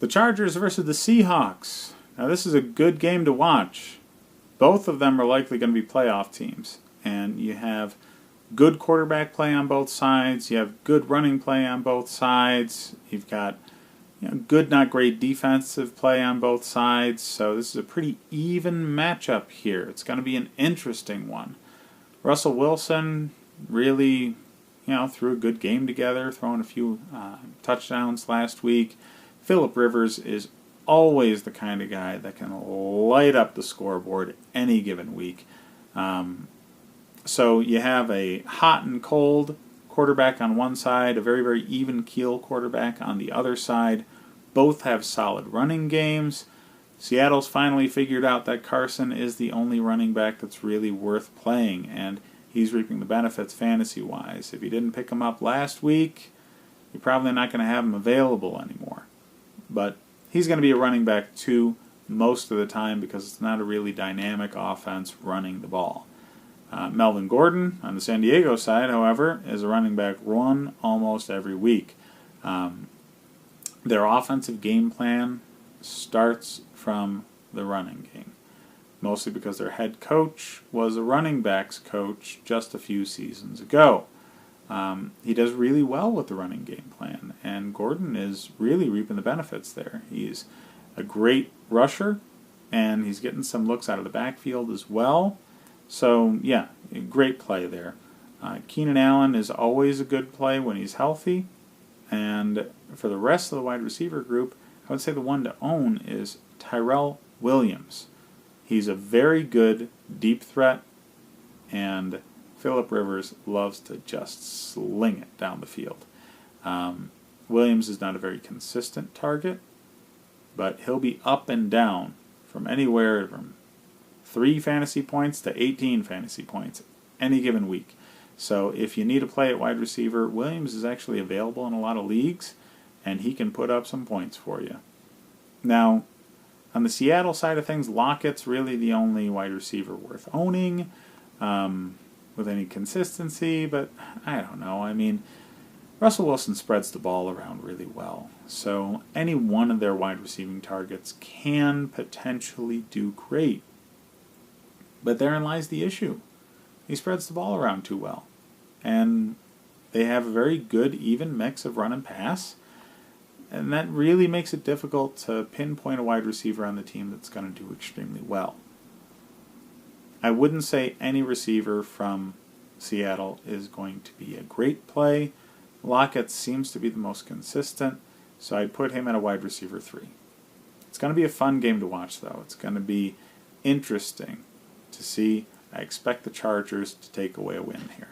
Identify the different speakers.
Speaker 1: The Chargers versus the Seahawks. Now this is a good game to watch. Both of them are likely going to be playoff teams. And you have good quarterback play on both sides. You have good running play on both sides. You've got good, not great defensive play on both sides. So this is a pretty even matchup here. It's going to be an interesting one. Russell Wilson really, threw a good game together, throwing a few touchdowns last week. Phillip Rivers is always the kind of guy that can light up the scoreboard any given week. So you have a hot and cold quarterback on one side, a very, very even keel quarterback on the other side. Both have solid running games. Seattle's finally figured out that Carson is the only running back that's really worth playing, and he's reaping the benefits fantasy-wise. If you didn't pick him up last week, you're probably not going to have him available anymore. But he's going to be a running back 2 most of the time because it's not a really dynamic offense running the ball. Melvin Gordon on the San Diego side, however, is a running back 1 almost every week. Their offensive game plan starts from the running game, mostly because their head coach was a running backs coach just a few seasons ago. He does really well with the running game plan, and Gordon is really reaping the benefits there. He's a great rusher, and he's getting some looks out of the backfield as well. So, yeah, great play there. Keenan Allen is always a good play when he's healthy, and for the rest of the wide receiver group, I would say the one to own is Tyrell Williams. He's a very good deep threat, and Phillip Rivers loves to just sling it down the field. Williams is not a very consistent target, but he'll be up and down from anywhere from 3 fantasy points to 18 fantasy points any given week. So if you need a play at wide receiver, Williams is actually available in a lot of leagues, and he can put up some points for you. Now, on the Seattle side of things, Lockett's really the only wide receiver worth owning with any consistency, but I don't know. I mean, Russell Wilson spreads the ball around really well, so any one of their wide receiving targets can potentially do great. But therein lies the issue. He spreads the ball around too well. And they have a very good, even mix of run and pass. And that really makes it difficult to pinpoint a wide receiver on the team that's going to do extremely well. I wouldn't say any receiver from Seattle is going to be a great play. Lockett seems to be the most consistent, so I'd put him at a wide receiver 3. It's going to be a fun game to watch, though. It's going to be interesting to see. I expect the Chargers to take away a win here.